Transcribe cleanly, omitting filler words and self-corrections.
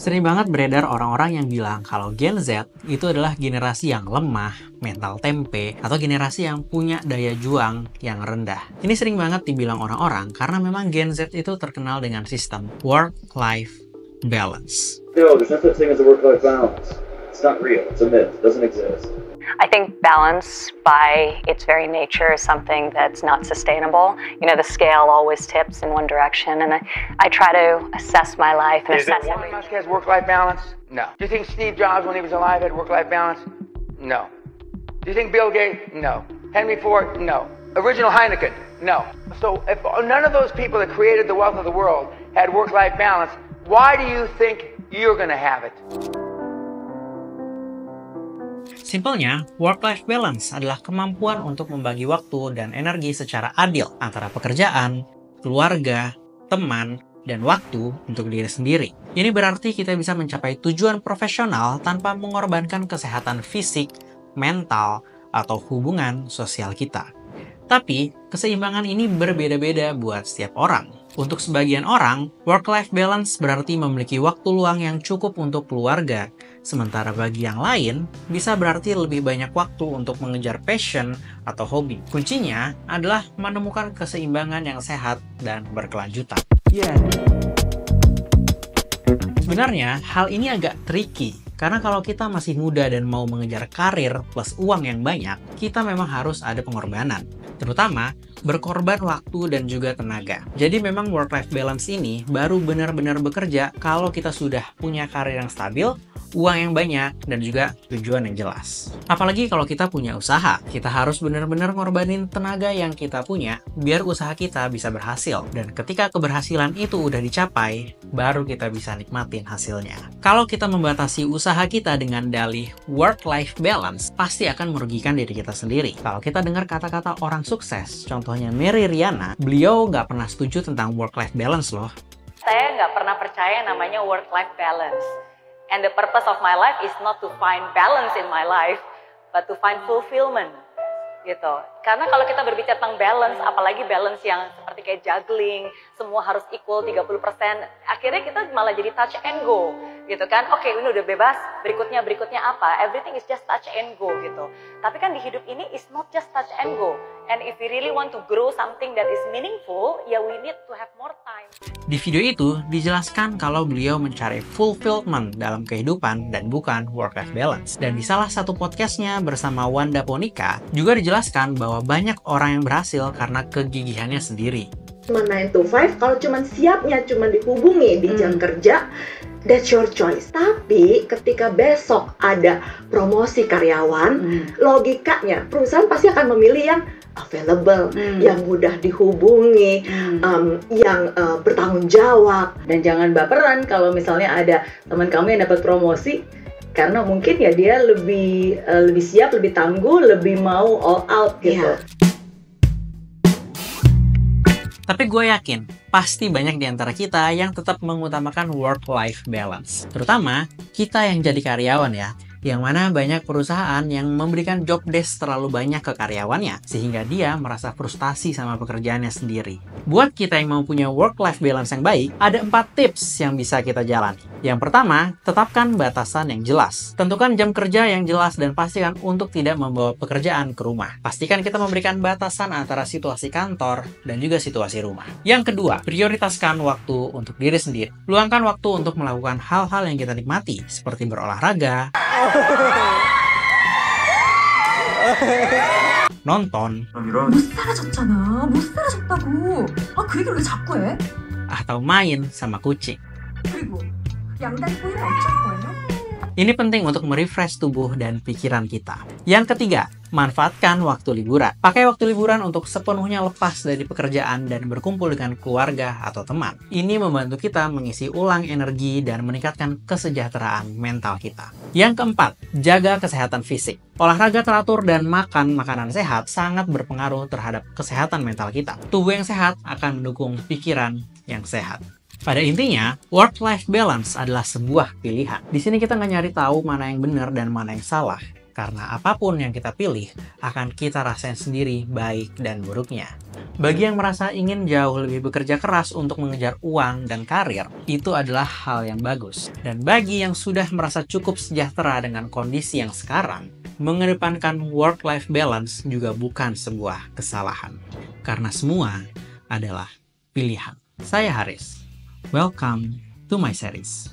Sering banget beredar orang-orang yang bilang kalau Gen Z itu adalah generasi yang lemah, mental tempe, atau generasi yang punya daya juang yang rendah. Ini sering banget dibilang orang-orang karena memang Gen Z itu terkenal dengan sistem work-life balance. No, there's no such thing as a work-life balance. It's not real. It's a myth. It doesn't exist. I think balance by its very nature is something that's not sustainable. You know, the scale always tips in one direction, and I try to assess my life and assess Elon Musk has work-life balance? No. Do you think Steve Jobs, when he was alive, had work-life balance? No. Do you think Bill Gates? No. Henry Ford? No. Original Heineken? No. So if none of those people that created the wealth of the world had work-life balance, why do you think you're going to have it? Simpelnya, work-life balance adalah kemampuan untuk membagi waktu dan energi secara adil antara pekerjaan, keluarga, teman, dan waktu untuk diri sendiri. Ini berarti kita bisa mencapai tujuan profesional tanpa mengorbankan kesehatan fisik, mental, atau hubungan sosial kita. Tapi, keseimbangan ini berbeda-beda buat setiap orang. Untuk sebagian orang, work-life balance berarti memiliki waktu luang yang cukup untuk keluarga, sementara bagi yang lain, bisa berarti lebih banyak waktu untuk mengejar passion atau hobi. Kuncinya adalah menemukan keseimbangan yang sehat dan berkelanjutan. Sebenarnya, hal ini agak tricky, karena kalau kita masih muda dan mau mengejar karir plus uang yang banyak, kita memang harus ada pengorbanan. Terutama, berkorban waktu dan juga tenaga. Jadi memang work-life balance ini baru benar-benar bekerja kalau kita sudah punya karir yang stabil, uang yang banyak, dan juga tujuan yang jelas. Apalagi kalau kita punya usaha, kita harus benar-benar ngorbanin tenaga yang kita punya biar usaha kita bisa berhasil. Dan ketika keberhasilan itu udah dicapai, baru kita bisa nikmatin hasilnya. Kalau kita membatasi usaha kita dengan dalih work-life balance, pasti akan merugikan diri kita sendiri. Kalau kita dengar kata-kata orang sukses, contohnya Mary Riana, beliau nggak pernah setuju tentang work-life balance loh. Saya nggak pernah percaya namanya work-life balance. And the purpose of my life is not to find balance in my life, but to find fulfillment, gitu. Karena kalau kita berbicara tentang balance, apalagi balance yang seperti kayak juggling, semua harus equal 30%, akhirnya kita malah jadi touch and go, gitu kan. Oke, ini udah bebas, berikutnya apa? Everything is just touch and go, gitu. Tapi kan di hidup ini is not just touch and go. And if we really want to grow something that is meaningful, ya we need to have more time. Di video itu dijelaskan kalau beliau mencari fulfillment dalam kehidupan dan bukan work-life balance. Dan di salah satu podcastnya bersama Wanda Ponika juga dijelaskan bahwa banyak orang yang berhasil karena kegigihannya sendiri. Cuma 9 to 5, kalau cuma siapnya cuma dihubungi di jam kerja, that's your choice. Tapi ketika besok ada promosi karyawan, logikanya perusahaan pasti akan memilih yang available, yang mudah dihubungi, yang bertanggung jawab. Dan jangan baperan kalau misalnya ada teman kamu yang dapat promosi, karena mungkin ya dia lebih siap, lebih tangguh, lebih mau all out gitu. Tapi gue yakin, pasti banyak di antara kita yang tetap mengutamakan work-life balance. Terutama, kita yang jadi karyawan ya, yang mana banyak perusahaan yang memberikan job desk terlalu banyak ke karyawannya, sehingga dia merasa frustasi sama pekerjaannya sendiri. Buat kita yang mau punya work-life balance yang baik, ada 4 tips yang bisa kita jalani. Yang pertama, tetapkan batasan yang jelas. Tentukan jam kerja yang jelas dan pastikan untuk tidak membawa pekerjaan ke rumah. Pastikan kita memberikan batasan antara situasi kantor dan juga situasi rumah. Yang kedua, prioritaskan waktu untuk diri sendiri. Luangkan waktu untuk melakukan hal-hal yang kita nikmati, seperti berolahraga, nonton, atau main sama kucing. Ini penting untuk merefresh tubuh dan pikiran kita. Yang ketiga, manfaatkan waktu liburan. Pakai waktu liburan untuk sepenuhnya lepas dari pekerjaan dan berkumpul dengan keluarga atau teman. Ini membantu kita mengisi ulang energi dan meningkatkan kesejahteraan mental kita. Yang keempat, jaga kesehatan fisik. Olahraga teratur dan makan makanan sehat sangat berpengaruh terhadap kesehatan mental kita. Tubuh yang sehat akan mendukung pikiran yang sehat. Pada intinya, work-life balance adalah sebuah pilihan. Di sini kita nggak nyari tahu mana yang benar dan mana yang salah. Karena apapun yang kita pilih, akan kita rasain sendiri baik dan buruknya. Bagi yang merasa ingin jauh lebih bekerja keras untuk mengejar uang dan karir, itu adalah hal yang bagus. Dan bagi yang sudah merasa cukup sejahtera dengan kondisi yang sekarang, mengedepankan work-life balance juga bukan sebuah kesalahan. Karena semua adalah pilihan. Saya Haris. Welcome to my series.